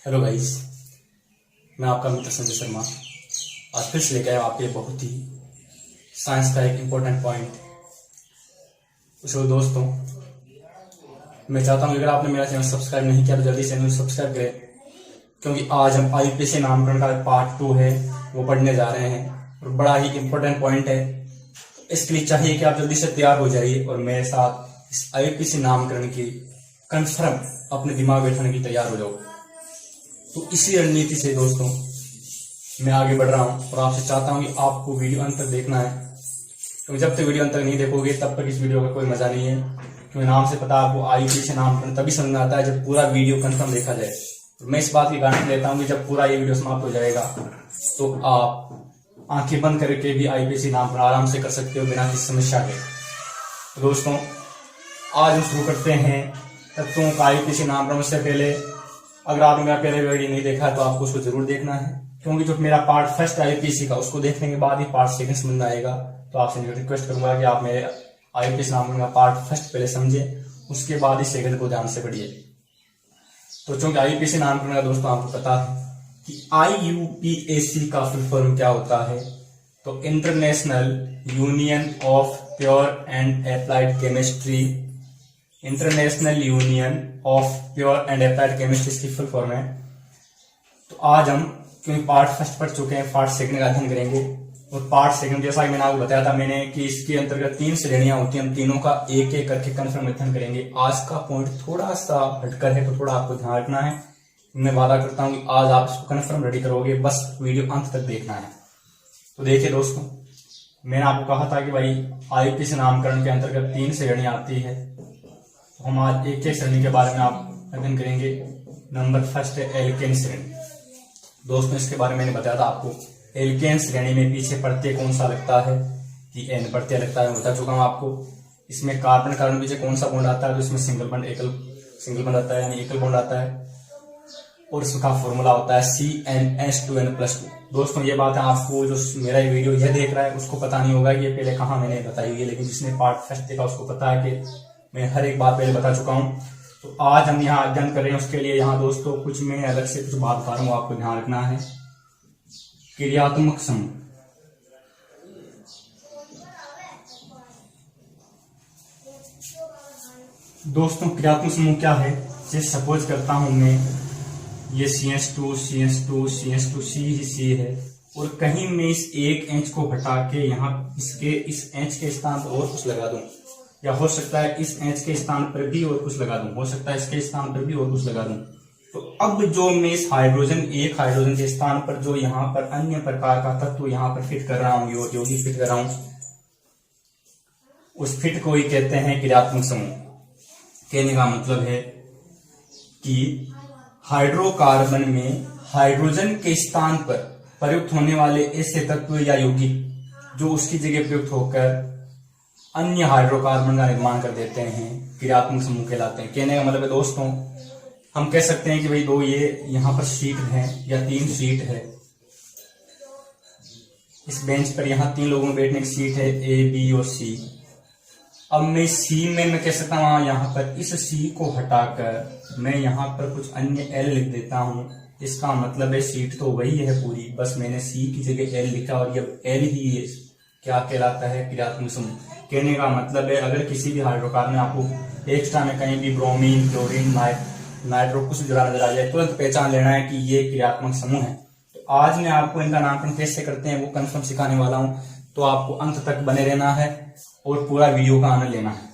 Hello guys, मैं आपका मित्र संजय शर्मा आज फिर से लेकर आया आपके लिए बहुत ही साइंस का एक इम्पोर्टेंट पॉइंट। तो दोस्तों, मैं चाहता हूँ अगर आपने मेरा चैनल सब्सक्राइब नहीं किया तो जल्दी चैनल सब्सक्राइब करें, क्योंकि आज हम आईपीसी नामकरण का पार्ट 2 है वो पढ़ने जा रहे हैं और बड़ा ही इम्पोर्टेंट पॉइंट है। इसके लिए चाहिए कि आप जल्दी से तैयार हो जाइए और मेरे साथ इस आईपीसी नामकरण की कंफर्म अपने दिमाग बैठाने की तैयार हो जाओ। तो इसी रणनीति से दोस्तों मैं आगे बढ़ रहा हूं और आपसे चाहता हूं कि आपको वीडियो अंत तक देखना है, क्योंकि जब तक वीडियो अंत तक नहीं देखोगे तब तक इस वीडियो का कोई मजा नहीं है। क्योंकि नाम से पता आपको आईपीसी नामकरण तभी समझ में आता है जब पूरा वीडियो कंफर्म देखा जाए। तो मैं इस बात की गारंटी लेता हूं कि जब पूरा ये वीडियो समाप्त हो जाएगा तो आप आंखें बंद करके भी आईपीसी नामकरण आराम से कर सकते हो बिना किसी समस्या के। तो दोस्तों, आज हम शुरू करते हैं तत्वों का आईपीसी नामकरण। से पहले अगर आपने मेरा पहले वीडियो नहीं देखा है तो आपको उसको जरूर देखना है, क्योंकि जो मेरा पार्ट फर्स्ट आईपीसी का उसको देखने के बाद ही पार्ट सेकंड समझ में आएगा। तो आपसे रिक्वेस्ट करूंगा कि आप मेरे आईपीसी नामकरण का पार्ट फर्स्ट पहले समझे, उसके बाद ही सेकंड को ध्यान से पढ़िए। तो चूंकि आईपीसी नामकरण का दोस्तों आपको पता है कि IUPAC का फुल फॉर्म क्या होता है, तो international union of pure and applied chemistry. International union of pure and applied chemistry इसकी फुल फॉर्म है। तो आज हम क्योंकि पार्ट फर्स्ट पढ़ चुके हैं, पार्ट सेकंड का अध्ययन करेंगे। और पार्ट सेकंड जैसा कि मैंने आपको बताया था कि इसके अंतर्गत 3 श्रेणियां होती हैं, हम तीनों का एक एक करके कंफर्म अध्ययन करेंगे। आज का पॉइंट थोड़ा सा हटकर है तो थोड़ा आपको ध्यान रखना है। मैं वादा करता हूं कि आज आप इसको कंफर्म रेडी करोगे, बस वीडियो अंत तक देखना है। तो देखिए दोस्तों, मैंने आपको कहा था कि भाई आईपीसी नामकरण के अंतर्गत 3 श्रेणियां आती है। हम आज एक एक श्रेणी के बारे में आप अध्ययन करेंगे। नंबर फर्स्ट है एल्केन श्रेणी। दोस्तों, इसके बारे में मैंने बताया था आपको। एल्केन श्रेणी में पीछे प्रत्यय कौन सा लगता है कि एन प्रत्यय लगता है, बता चुका हूं आपको। इसमें कार्बन कार्बन पीछे कौन सा बॉन्ड आता है, तो इसमें सिंगल बॉन्ड आता है, यानी एकल बॉन्ड आता है। और इसका फॉर्मूला होता है CnH2n+2। दोस्तों, ये बात है आपको जो मेरा ये वीडियो यह देख रहा है उसको पता नहीं होगा ये पहले कहाँ मैंने बताई हुई है, लेकिन जिसने पार्ट फर्स्ट देखा उसको पता है कि मैं हर एक बात पहले बता चुका हूं। तो आज हम यहाँ अध्ययन कर रहे हैं, उसके लिए यहाँ दोस्तों कुछ मैं अलग से कुछ बात बता रहा हूँ, आपको ध्यान रखना है। क्रियात्मक समूह। दोस्तों, क्रियात्मक समूह क्या है? जैसे सपोज करता हूं मैं ये CH2 CH2 CH2 C है, और कहीं मैं इस एक H को हटा के यहाँ इस H के स्थान पर और कुछ लगा दूं, या हो सकता है इस H के स्थान पर भी और कुछ लगा दूं, हो सकता है इसके स्थान पर भी और कुछ लगा दूं। तो अब जो मैं इस एक हाइड्रोजन के स्थान पर जो यहाँ पर अन्य प्रकार का तत्व यहाँ पर फिट कर रहा हूँ, जो भी फिट कर रहा हूँ, उस फिट को ही कहते हैं क्रियात्मक समूह। कहने का मतलब है कि हाइड्रोकार्बन में हाइड्रोजन के स्थान पर प्रयुक्त होने वाले ऐसे तत्व या यौगिक जो उसकी जगह प्रयुक्त होकर अन्य हाइड्रोकार्बन का निर्माण कर देते हैं, क्रियात्मक समूह कहलाते हैं। कहने का मतलब है दोस्तों, हम कह सकते हैं कि भाई दो ये यहाँ पर सीट है या 3 सीट है, इस बेंच पर यहाँ 3 लोगों में बैठने की सीट है A, B और C। अब मैं C में मैं कह सकता हूँ यहाँ पर इस C को हटाकर मैं यहाँ पर कुछ अन्य L लिख देता हूँ। इसका मतलब है सीट तो वही है पूरी, बस मैंने C की जगह L लिखा और ये L ही क्या कहलाता है? क्रियात्मक समूह। कहने का मतलब है अगर किसी भी हाइड्रोकार्बन में आपको एक्स्ट्रा में कहीं भी ब्रोमीन, क्लोरीन, नाइट्रो कुछ जुड़ा नजर आ जाए, तुरंत पहचान लेना है कि ये क्रियात्मक समूह है। तो आज मैं आपको इनका नामकरण कैसे करते हैं वो कंफर्म सिखाने वाला हूं, तो आपको अंत तक बने रहना है और पूरा वीडियो का आनंद लेना है।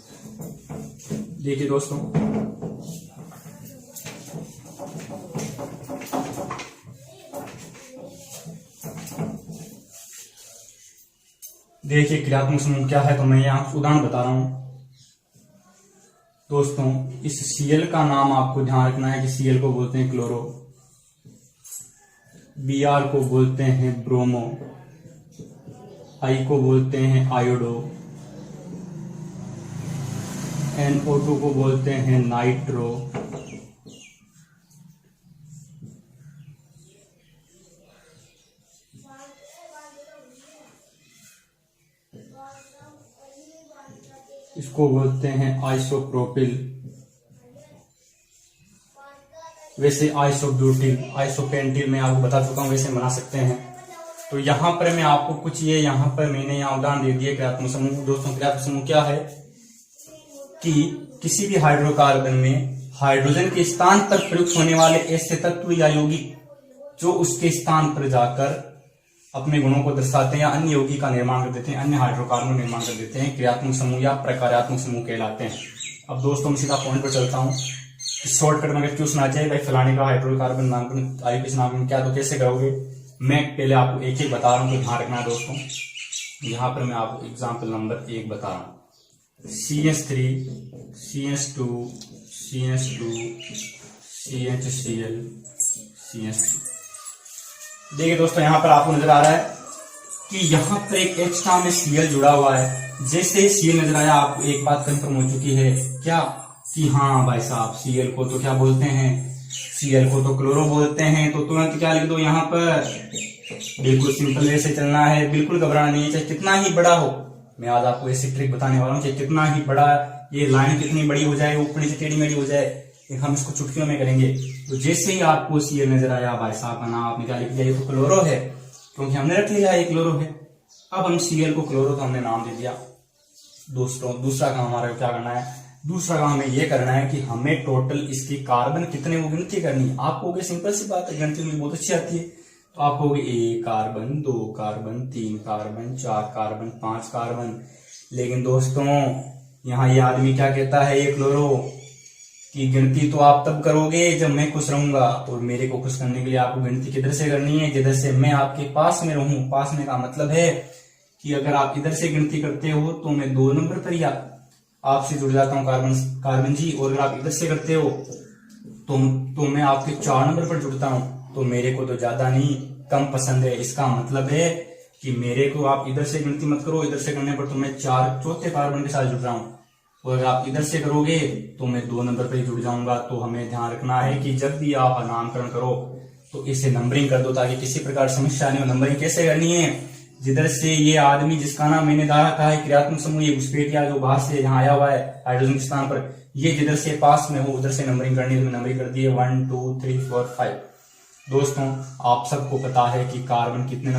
देखिए दोस्तों, देखिए क्रियात्मक समूह क्या है, तो मैं यहाँ उदाहरण बता रहा हूं। दोस्तों, इस Cl का नाम आपको ध्यान रखना है कि Cl को बोलते हैं क्लोरो, Br को बोलते हैं ब्रोमो, I को बोलते हैं आयोडो, NO2 को बोलते हैं नाइट्रो, इसको बोलते हैं आइसोप्रोपिल, वैसे आइसोपेंटिल मैं आपको बता चुका हूँ, वैसे बना सकते हैं। तो यहाँ पर मैं आपको कुछ ये यहाँ पर मैंने यहाँ उदाहरण दे दिए क्रियात्मक समूह। दोस्तों क्रियात्मक समूह क्या है कि किसी भी हाइड्रोकार्बन में हाइड्रोजन के स्थान पर प्रयुक्त होने वाले ऐसे तत्व या यौगिक जो उसके स्थान पर जाकर अपने गुणों को दर्शाते हैं या अन्य यौगिक का निर्माण कर देते हैं, अन्य हाइड्रोकार्बन निर्माण कर देते हैं, क्रियात्मक समूह या प्रकार्यात्मक समूह कहलाते हैं। अब दोस्तों मैं सीधा पॉइंट पर चलता हूँ। शॉर्टकट में अगर क्यों सुना चाहिए भाई फलाने का हाइड्रोकार्बन नामकरण आईपीएस नामकरण क्या, तो कैसे करोगे? मैं पहले आपको एक एक बता रहा हूँ, तो ध्यान रखना है दोस्तों। यहाँ पर मैं आपको एग्जाम्पल नंबर 1 बता रहा हूँ। CH3, CH2, CH2, CHCl, CH3। देखिए दोस्तों यहाँ पर आपको नजर आ रहा है कि यहाँ पर एक एक्स्ट्रा में Cl जुड़ा हुआ है। जैसे ही Cl नजर आया आपको एक बात कंफर्म हो चुकी है क्या, कि हाँ भाई साहब Cl को तो क्या बोलते हैं, Cl को तो क्लोरो बोलते हैं। तो तुरंत क्या लिख दो यहाँ पर, बिल्कुल सिंपल ऐसे चलना है, बिल्कुल घबराना नहीं है, चाहे कितना ही बड़ा हो। मैं आज आपको ऐसी ट्रिक बताने वाला हूँ, चाहे कितना ही बड़ा ये लाइन कितनी बड़ी हो जाए, ऊपर नीचे टेढ़ी मेढ़ी हो जाए, हम इसको चुटकियों में करेंगे। तो जैसे ही आपको Cl नजर आया भाई साहब का नाम आपने क्या लिख दिया, ये तो क्लोरो है, क्योंकि हमने रख लिया ये क्लोरो है। अब हम Cl को क्लोरो तो हमने नाम दे दिया। दोस्तों दूसरा काम हमारा क्या करना है, दूसरा काम हमें ये करना है कि हमें टोटल इसकी कार्बन कितने वो गिनती करनी है। आपको सिंपल सी बात है, गिनती में बहुत अच्छी आती है। तो आपको 1 carbon, 2 carbon, 3 carbon, 4 carbon, 5 carbon. लेकिन दोस्तों यहाँ ये आदमी क्या कहता है, ये क्लोरो की गिनती तो आप तब करोगे जब मैं खुश रहूंगा। और मेरे को खुश करने के लिए आपको गिनती किधर से करनी है, जिधर से मैं आपके पास में रहूं। पास में का मतलब है कि अगर आप इधर से गिनती करते हो तो मैं 2 नंबर पर ही आपसे जुड़ जाता हूँ कार्बन जी, और अगर आप इधर से करते हो तो मैं आपके 4 नंबर पर जुड़ता हूँ। तो मेरे को तो ज्यादा नहीं कम पसंद है। इसका मतलब है कि मेरे को आप इधर से गिनती मत करो, इधर से करने पर तो मैं 4 कार्बन के साथ जुड़ रहा हूँ, और अगर आप इधर से करोगे तो मैं 2 नंबर पर ही जुड़ जाऊंगा। तो हमें ध्यान रखना है कि जब भी आप नामकरण करो तो इसे नंबरिंग कर दो, ताकि किसी प्रकार समस्या नहीं हो। नंबरिंग कैसे करनी है, जिधर से ये आदमी जिसका नाम मैंने रखा है क्रियात्मक समूह, ये घुसपैठिया जो बाहर से यहाँ आया हुआ है हाइड्रोजन के स्थान पर, ये जिधर से पास में हो उधर से नंबरिंग करनी है। तो नंबरिंग कर दी है 1 2 3 4 5। दोस्तों आप सबको पता है कि कार्बन कितने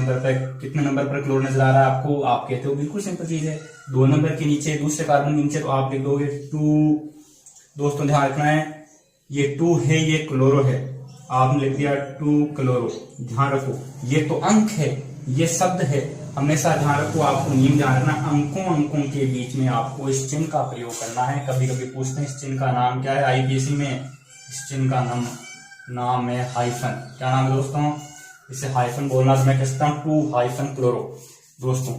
नंबर पर क्लोर नजर आ रहा है आपको। आप कहते हो बिल्कुल सिंपल चीज है, 2 नंबर के नीचे दूसरे कार्बन के नीचे, तो आप लिख दोगे 2। दोस्तों ध्यान रखना है, ये 2 है, ये क्लोरो है, आपने लिख दिया 2 क्लोरो। ध्यान रखो ये तो अंक है, ये शब्द है, हमेशा ध्यान रखो। आपको नियम ध्यान रखना, अंकों के बीच में आपको इस चिन्ह का प्रयोग करना है। कभी कभी पूछते हैं इस चिन्ह का नाम क्या है आईपीएससी में, इस चिन्ह का नाम है हाइफन। क्या नाम है दोस्तों, इसे हाइफन बोलना, तो मैं कहता हूँ 2 हाइफन क्लोरो। दोस्तों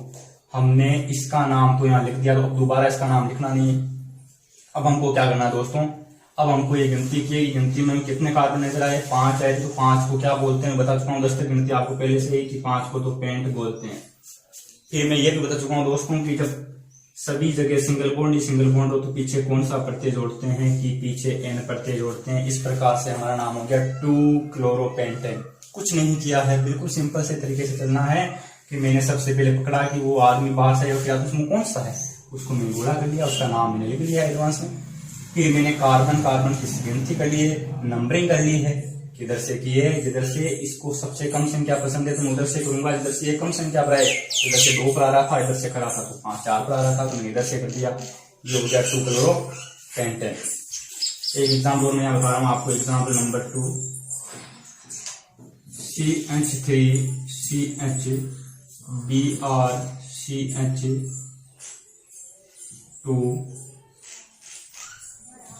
हमने इसका नाम तो यहाँ लिख दिया, तो अब दोबारा इसका नाम लिखना नहीं है। अब हमको क्या करना है दोस्तों, अब हमको ये गिनती की, गिनती में कितने कार्बन नजर आए, 5 आए। तो 5 को क्या बोलते हैं बता चुका हूँ, 10 तक गिनती आपको पहले से ही, कि 5 को तो पेंट बोलते हैं। फिर मैं ये भी बता चुका हूँ दोस्तों कि जब सभी जगह सिंगल बॉन्ड हो तो पीछे कौन सा प्रत्यय जोड़ते हैं, कि पीछे एन प्रत्यय जोड़ते हैं। इस प्रकार से हमारा नाम हो गया 2 क्लोरोपेंटेन। कुछ नहीं किया है, बिल्कुल सिंपल से तरीके से चलना है कि मैंने सबसे पहले पकड़ा कि वो आदमी बाहर से क्रियात्मक कौन सा है, उसको मैंने गुणा कर लिया, उसका नाम मैंने लिख लिया एडवांस में। फिर मैंने कार्बन की गिनती कर ली है, नंबरिंग कर ली है, किधर से की है, जिधर से इसको सबसे कम संख्या पसंद है तो मैं उधर से करूंगा, जिधर से ये कम संख्या पर है, इधर से 2 पर आ रहा था, इधर से करा था तो 5 4 पर आ रहा था, तो मैंने इधर से कर दिया। ये हो गया 2 क्लोरोपेंटेन। एक एग्जाम्पल मैं बता रहा हूँ आपको, example number 2, CH3 CH Br CH2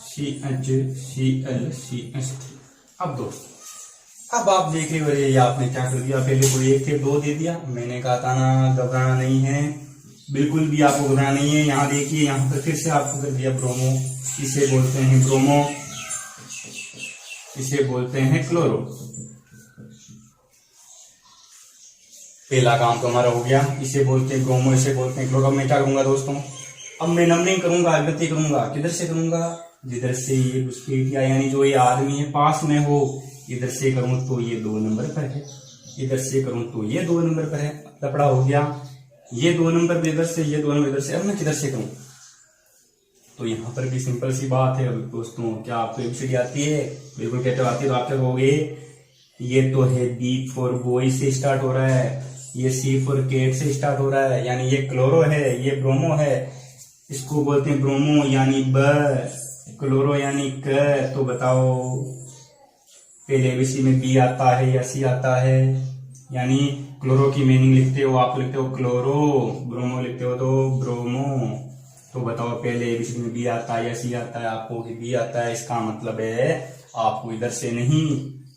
CHCl CH3। अब दोस्तों अब आप देख रहे हो ये आपने क्या कर दिया, पहले को 1 थे 2 दे दिया। मैंने कहा था ना घबराना नहीं है, बिल्कुल भी आपको घबराना नहीं है। यहाँ देखिए यहाँ पर फिर से आपको कर दिया ब्रोमो, इसे बोलते हैं ब्रोमो, इसे बोलते हैं क्लोरो। पहला काम तो हमारा हो गया, इसे बोलते हैं ब्रोमो, इसे बोलते हैं क्लोरो। अब मैं क्या करूंगा दोस्तों, अब मैं नंबरिंग करूंगा, गति करूंगा, किधर से करूंगा, जिधर से ये घुसपैठिया यानी जो ये आदमी है पास में हो, इधर से करूं तो ये 2 नंबर पर है, इधर से करूं तो ये 2 नंबर पर है। लपड़ा हो गया, ये 2 नंबर पर इधर से, ये 2 नंबर इधर से। अब मैं किधर से करूं, तो यहाँ पर भी सिंपल सी बात है दोस्तों। क्या आपको एबीसीडी आती है? बिल्कुल कहते हो आती है। तो आप क्या कहोगे, ये तो है बी फॉर बॉय से स्टार्ट हो रहा है, ये सी फॉर कैट से स्टार्ट हो रहा है, यानी ये क्लोरो है, ये ब्रोमो है, इसको बोलते हैं ब्रोमो यानी ब, क्लोरो यानी क। तो बताओ पहले एबीसी में बी आता है या सी आता है? यानी क्लोरो की मीनिंग लिखते हो आप, लिखते हो क्लोरो, ब्रोमो लिखते हो तो ब्रोमो। तो बताओ पहले एबीसी में बी आता है या सी आता है? आपको बी आता है, इसका मतलब है आपको इधर से नहीं,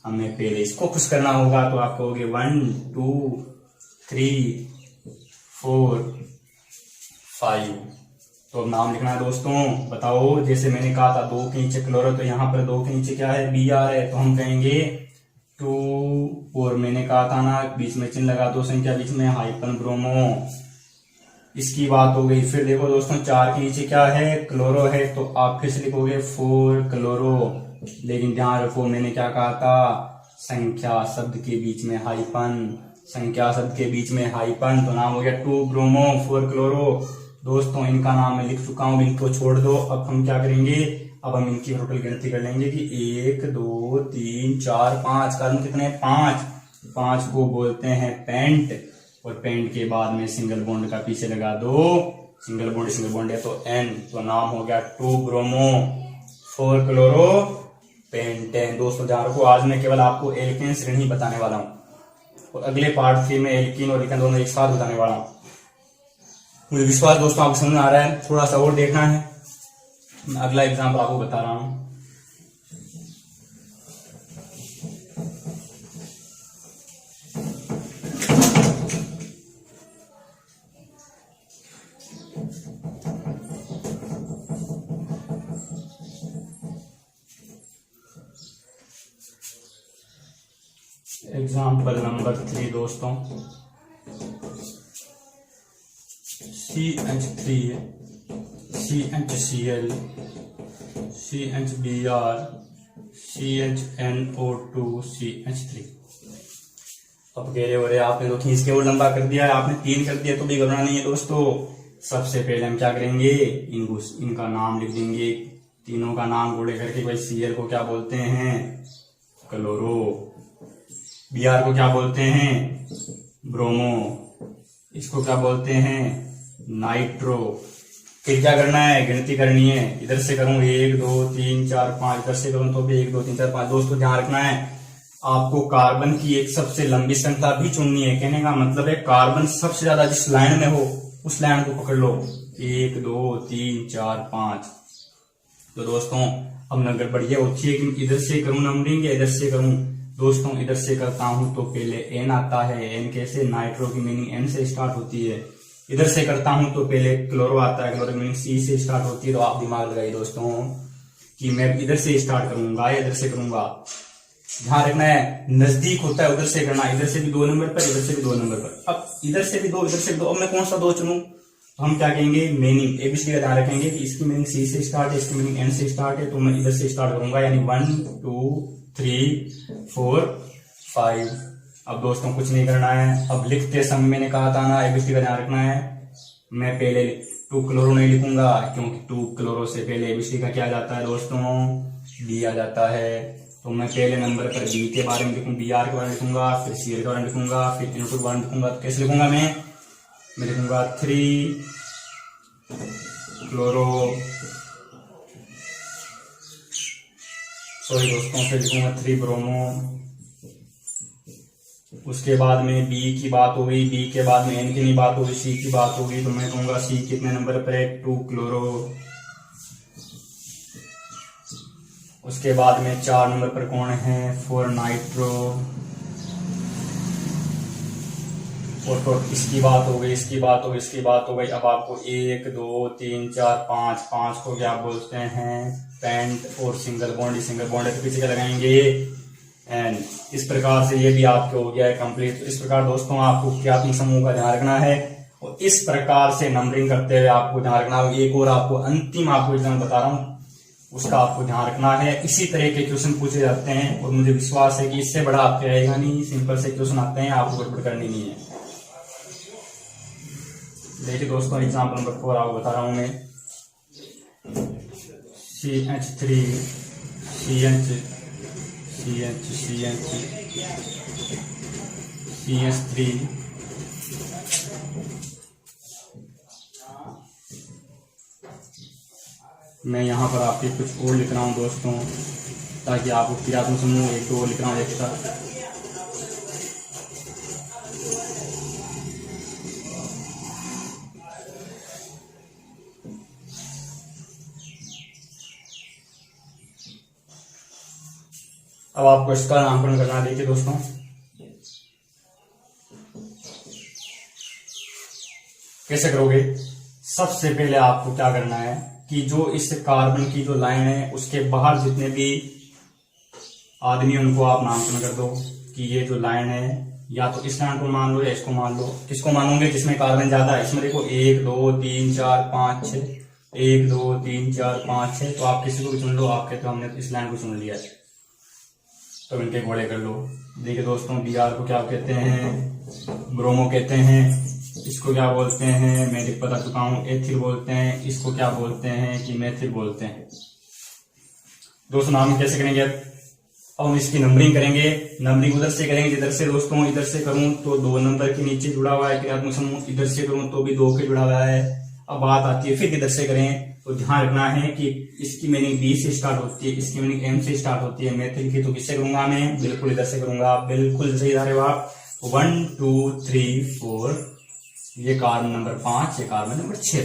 हमें पहले इसको खुश करना होगा। तो आप कहोगे 1 2 3 4 5। तो अब नाम लिखना है दोस्तों। बताओ जैसे मैंने कहा था 2 के नीचे क्लोरो, तो यहाँ पर 2 के नीचे क्या है, बी आर है, तो हम कहेंगे 2। और मैंने कहा था ना बीच में चिन्ह लगा दो संख्या बीच में, हाइपन ब्रोमो। इसकी बात हो गई। फिर देखो दोस्तों 4 के नीचे क्या है, क्लोरो है, तो आप फिर से लिखोगे 4 क्लोरो। लेकिन ध्यान रखो मैंने क्या कहा था, संख्या शब्द के बीच में हाइपन, संख्या शब्द के बीच में हाइपन। तो नाम हो गया 2 ब्रोमो 4 क्लोरो। दोस्तों इनका नाम मैं लिख चुका हूं, इनको छोड़ दो। अब हम क्या करेंगे, अब हम इनकी टोटल गिनती कर लेंगे कि 1 2 3 4 5। कारण कितने, 5। 5 को बोलते हैं पेंट, और पेंट के बाद में सिंगल बॉन्ड का पीछे लगा दो, सिंगल बॉन्ड है तो एन। तो नाम हो गया 2 ब्रोमो 4 क्लोरो पेंटेन। दोस्तों ध्यान रखो, आज मैं केवल आपको एल्केन श्रेणी बताने वाला हूं, और अगले पार्ट 3 में एल्कीन और एल्केन दोनों एक साथ बताने वाला हूं। मुझे विश्वास दोस्तों आपको समझ आ रहा है, थोड़ा सा और देखना है। मैं अगला एग्जाम्पल आपको बता रहा हूं। एग्जाम्पल नंबर 3 दोस्तों, CH3 CHCl CHBr CHNO2 CH3। अब कह रहे हो रहे आपने तो खींच के और लंबा कर दिया है, आपने 3 कर दिया, तो भी घबराना नहीं है दोस्तों। सबसे पहले हम क्या करेंगे, इनका नाम लिख देंगे, तीनों का नाम गोले करके। भाई Cl को क्या बोलते हैं, क्लोरो, Br को क्या बोलते हैं, ब्रोमो, इसको क्या बोलते हैं, नाइट्रो। फिर क्या करना है, गिनती करनी है। इधर से करूं 1 2 3 4 5, इधर से करूं तो भी 1 2 3 4 5। दोस्तों ध्यान रखना है, आपको कार्बन की एक सबसे लंबी श्रृंखला भी चुननी है। कहने का मतलब है कार्बन सबसे ज्यादा जिस लाइन में हो उस लाइन को पकड़ लो, 1 2 3 4 5। तो दोस्तों अब नंबर बढ़िया होती है कि इधर से करूं नंबरिंग या इधर से करूं। दोस्तों इधर से करता हूं तो पहले एन आता है, एन कैसे, नाइट्रो की मीनिंग एन से स्टार्ट होती है। इधर से करता हूं तो पहले क्लोरो आता है, क्लोरो की मीनिंग सी से स्टार्ट होती है। तो आप दिमाग लगाइए दोस्तों कि मैं इधर से स्टार्ट करूंगा या इधर से करूंगा। ध्यान रखना है, नजदीक होता है उधर से करना, इधर से भी 2 नंबर पर, इधर से भी 2 नंबर पर। अब इधर से भी 2 इधर से भी 2, अब मैं कौन सा 2 चुनूं? तो हम क्या कहेंगे, मीनिंग एबीसीडी का ध्यान रखेंगे कि इसकी मीनिंग सी से स्टार्ट है, इसकी मीनिंग एन से स्टार्ट है, तो मैं इधर से स्टार्ट करूंगा, यानी 1 2 3 4 5। अब दोस्तों कुछ नहीं करना है। अब लिखते समय मैंने कहा था ना एबीसीडी का ध्यान रखना है, मैं पहले 2 क्लोरो नहीं लिखूंगा, क्योंकि 2 क्लोरो से पहले एबीसीडी का क्या आ जाता है दोस्तों, बी आ जाता है। तो मैं पहले नंबर पर बी के बारे में लिखूंगा, Br के बारे में लिखूंगा, फिर Cl के बारे में लिखूंगा, फिर NO2 के बारे में लिखूंगा। तो कैसे लिखूंगा मैं लिखूंगा 3 क्लोरो, सॉरी दोस्तों, फिर लिखूंगा 3 ब्रोमो। उसके बाद में बी की बात हो गई, बी के बाद में एन की नहीं बात होगी, सी की बात होगी, तो मैं कहूंगा सी कितने नंबर पर है, 2 क्लोरो। उसके बाद में 4 नंबर पर कौन है, 4 नाइट्रो। और तो इसकी बात हो गई, इसकी बात हो गई, इसकी बात हो गई। अब आपको 1 2 3 4 5 को क्या बोलते हैं, पेंट, और सिंगल बॉन्ड के पीछे क्या लगाएंगे, एंड। इस प्रकार से ये भी आपके हो गया है कंप्लीट। तो इस प्रकार दोस्तों आपको क्रियात्मक समूह का ध्यान रखना है, और इस प्रकार से नंबरिंग करते हुए आपको ध्यान रखना है। एक और आपको अंतिम आपको एग्जाम बता रहा हूं, उसका आपको ध्यान रखना है। इसी तरह के क्वेश्चन पूछे जाते हैं, और मुझे विश्वास है कि इससे बड़ा आपके आएगा नहीं। सिंपल से क्वेश्चन आते हैं, आपको गड़बड़ करनी नहीं है। देखिए दोस्तों एग्जाम्पल नंबर 4 आपको बता रहा हूं मैं। CH3 CH CH3 मैं यहाँ पर आपके कुछ और लिख रहा हूँ दोस्तों, ताकि आपको क्रियात्मक समूह एक दो लिख रहा हूँ एक्स्ट्रा। अब आपको इसका नामकरण करना है। देखिए दोस्तों, कैसे करोगे? सबसे पहले आपको क्या करना है कि जो इस कार्बन की जो लाइन है उसके बाहर जितने भी आदमी उनको आप नामकरण कर दो कि ये जो लाइन है, या तो इस लाइन को मान लो या इसको मान लो। किसको मानोगे? जिसमें कार्बन ज्यादा है। इसमें देखो 1 2 3 4 5 6, 1 2 3 4 5 6, तो आप किसी को भी चुन लो। आप कहते हो हमने इस लाइन को चुन लिया है, तो इनके घोड़े कर लो। देखिए दोस्तों, Br को क्या कहते हैं? ब्रोमो कहते हैं। इसको क्या बोलते हैं? मैं बता चुका हूं, एथिल बोलते हैं। इसको क्या बोलते हैं? कि मेथिल बोलते हैं। दोस्तों नाम कैसे करेंगे? अब हम इसकी नंबरिंग करेंगे। नंबरिंग उधर से करेंगे जिधर से दोस्तों, इधर से करूं तो 2 नंबर के नीचे जुड़ा हुआ है क्रियात्मक समूह, इधर से करूं तो भी 2 के जुड़ा हुआ है। अब बात आती है फिर इधर से करें तो ध्यान रखना है कि इसकी मीनिंग बी से स्टार्ट होती है, इसकी मीनिंग एम से स्टार्ट होती है। मेथिल की तो किससे करूंगा? मैं बिल्कुल इधर से करूंगा। बिल्कुल सही धारे आप 1 2 3 4, ये कार्बन नंबर 5, ये कार्बन नंबर 6।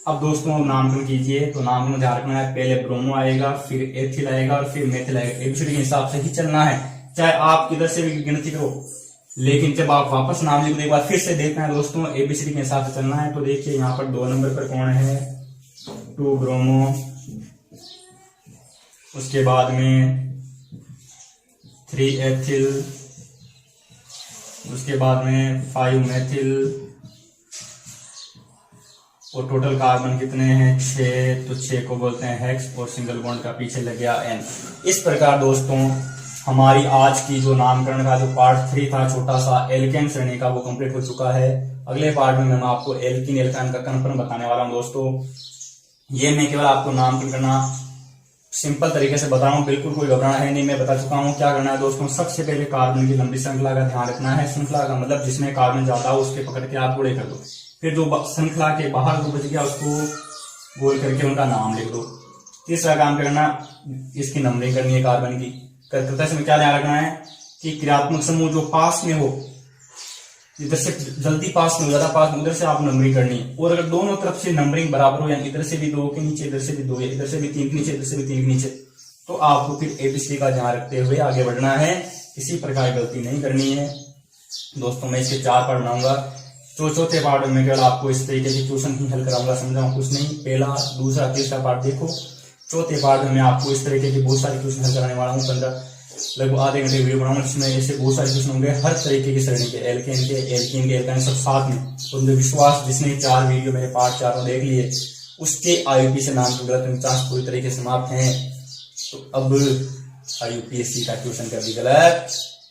अब दोस्तों नामकरण कीजिए। तो नामकरण ध्यान रखना है, पहले ब्रोमो आएगा, फिर एथिल आएगा और फिर मेथिल आएगा। एबीसीडी के हिसाब से ही चलना है, चाहे आप इधर से भी गिनती करो, लेकिन जब आप वापस नाम लिखो एक बार फिर से देखना है दोस्तों, एबीसीडी के हिसाब से चलना है। तो देखिए यहाँ पर 2 नंबर पर कौन है? 2 ब्रोमो, उसके बाद में 3 एथिल, उसके बाद में 5 मेथिल, और टोटल कार्बन कितने हैं? 6। तो 6 को बोलते हैं हेक्स, और सिंगल बॉन्ड का पीछे लग गया N। इस प्रकार दोस्तों हमारी आज की जो नामकरण का जो पार्ट 3 था छोटा सा एल्केन श्रेणी का, वो कंप्लीट हो चुका है। अगले पार्ट में मैं आपको एल्कीन एल्काइन का कन्फर्म बताने वाला हूं दोस्तों। ये मैं केवल आपको नामकरण करना सिंपल तरीके से बता रहा हूँ, बिल्कुल कोई घबराना है नहीं। मैं बता चुका हूँ क्या करना है दोस्तों। सबसे पहले कार्बन की लंबी श्रृंखला का ध्यान रखना है। श्रृंखला का मतलब जिसमें कार्बन ज्यादा हो उसके पकड़ के आप पूरे कर दो। फिर जो श्रृंखला के बाहर जो बच गया उसको गोल करके उनका नाम लिख दो। तीसरा काम करना, इसकी नंबरिंग करनी है कार्बन की। करते समय क्या ध्यान रखना है कि क्रियात्मक समूह जो पास में हो, इधर से जल्दी पास में हो, ज्यादा पास में, उधर से आप नंबरिंग करनी है। और अगर दोनों तरफ से नंबरिंग बराबर हो, यानी इधर से भी 2 के नीचे, इधर से भी 2, इधर से भी 3 के नीचे, इधर से भी 3 के नीचे, तो आपको फिर एबीसीडी का ध्यान रखते हुए आगे बढ़ना है। किसी प्रकार गलती नहीं करनी है दोस्तों। मैं इसके 4 पार्ट बनाऊंगा। तो चौथे पार्ट में केवल आपको इस तरीके की क्वेश्चन ही हल कराऊंगा, समझाऊंगा कुछ नहीं। पहला, दूसरा, तीसरा पार्ट देखो। चौथे पार्ट में मैं आपको इस तरीके की बहुत सारी क्वेश्चन हल कराने वाला हूँ। 15 लगभग आधे घंटे वीडियो बनाऊंगा, जिसमें ऐसे बहुत सारे क्वेश्चन होंगे हर तरीके की श्रेणी के, एल्केन के, एल्कीन के, एल्काइन सब साथ में। तो मुझे विश्वास, जिसने 4 वीडियो मेरे पार्ट 4 देख लिए, उसके आईयूपी से नाम की गलत चांस पूरी तरीके से समाप्त हैं। तो अब आईयूपीएससी का क्वेश्चन कभी गलत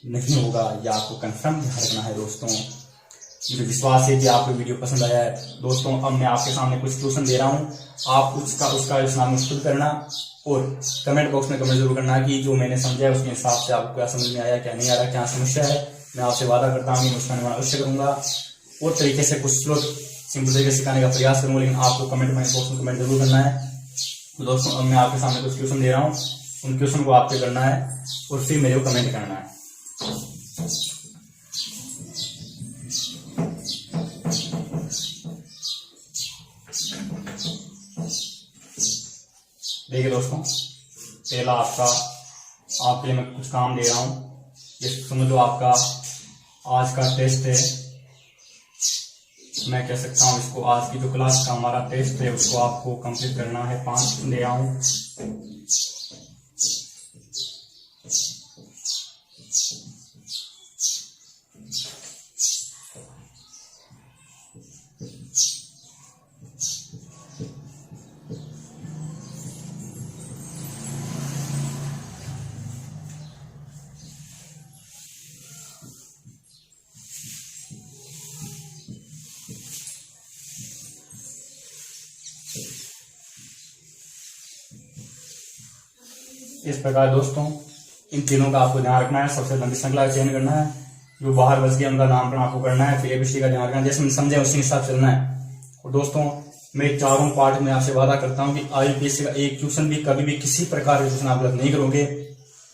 नहीं होगा, यह आपको कंफर्म ध्यान रखना है दोस्तों। मुझे विश्वास है कि आपको वीडियो पसंद आया है दोस्तों। अब मैं आपके सामने कुछ क्वेश्चन दे रहा हूं, आप उसका नाम खुद करना, और कमेंट बॉक्स में कमेंट जरूर करना कि जो मैंने समझा है उसके हिसाब से आपको क्या समझ में आया, क्या नहीं आ रहा, क्या समस्या है। मैं आपसे वादा करता हूँ कि उसका निवारण अवश्य करूंगा, और तरीके से कुछ स्लो सिंपल तरीके से सिखाने का प्रयास करूंगा, लेकिन आपको कमेंट बॉक्स में कमेंट जरूर करना है। तो दोस्तों अब मैं आपके सामने कुछ क्वेश्चन दे रहा हूँ, उन क्वेश्चन को आपको करना है और फिर मेरे को कमेंट करना है। देखिए दोस्तों, पहला आपके लिए मैं कुछ काम दे रहा हूँ। ये समझ लो आपका आज का टेस्ट है, मैं कह सकता हूँ इसको आज की जो क्लास का हमारा टेस्ट है उसको आपको कंप्लीट करना है। 5 दे रहा हूँ। इस प्रकार दोस्तों इन तीनों का आपको ध्यान रखना है। सबसे लंबी श्रृंखला चयन करना है, जो बाहर बच गया उनका नामकरण आपको करना है, फिर एबीसी का ध्यान रखना है, जैसे समझे उसी हिसाब से चलना है। और दोस्तों मैं चारों पार्ट में आपसे वादा करता हूँ कि आईपीएससी का एक क्वेश्चन भी कभी भी किसी प्रकार के क्वेश्चन आप गलत नहीं करोगे।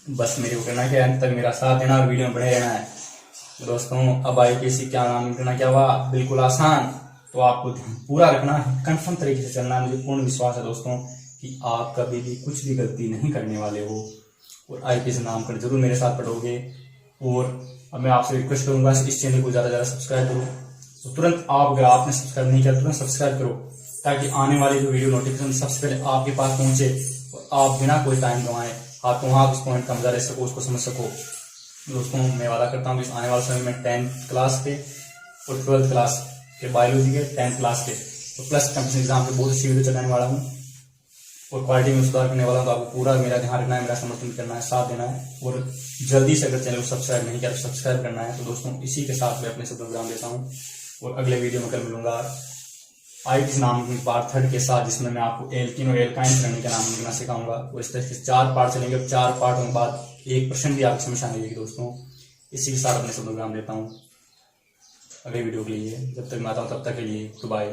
बस मेरे को कहना है कि अंत तक मेरा साथ देना और वीडियो में बने रहना है। तो दोस्तों अब आईपीएससी क्या नाम करना क्या हुआ, बिल्कुल आसान, तो आपको पूरा रखना है, कन्फर्म तरीके से चलना है। मुझे पूर्ण विश्वास है दोस्तों कि आप कभी भी कुछ भी गलती नहीं करने वाले हो और आईपीएससी नामकरण जरूर मेरे साथ पढ़ोगे। और अब मैं आपसे रिक्वेस्ट करूंगा इस चैनल को ज्यादा सब्सक्राइब करो। तो तुरंत आप, अगर आपने सब्सक्राइब नहीं किया तुरंत सब्सक्राइब करो, ताकि आने वाली जो वीडियो नोटिफिकेशन सबसे पहले आपके पास पहुंचे और आप बिना कोई टाइम गंवाए हाथों हाथ उस पॉइंट का मजा ले सको, उसको समझ सको। दोस्तों मैं वादा करता हूँ कि आने वाले समय में 10th क्लास के और 12th क्लास के बायोलॉजी के 10th क्लास के तो प्लस कंपटीशन एग्जाम के बहुत अच्छी वीडियो चलाने वाला हूँ और क्वालिटी में सुधार करने वाला हूँ। तो आपको पूरा मेरा ध्यान रखना है, मेरा समर्थन करना है, साथ देना है और जल्दी से अगर चैनल को सब्सक्राइब नहीं किया तो सब्सक्राइब करना है। तो दोस्तों इसी के साथ मैं अपने शब्दों को विराम देता हूँ और अगले वीडियो में कल मिलूंगा आईपीएससी नामकरण पार्ट 3 के साथ, जिसमें मैं आपको एल्कीन और एल्काइन श्रेणी का नाम लिखना सिखाऊंगा। और इस तरह से 4 पार्ट चलेंगे और 4 पार्टों के बाद 1% भी आपकी समस्या नहीं आएगी। दोस्तों इसी के साथ अपने शब्दों को विराम देता हूँ अगले वीडियो के लिए। जब तक मैं आता हूँ तब तक के लिए बाय।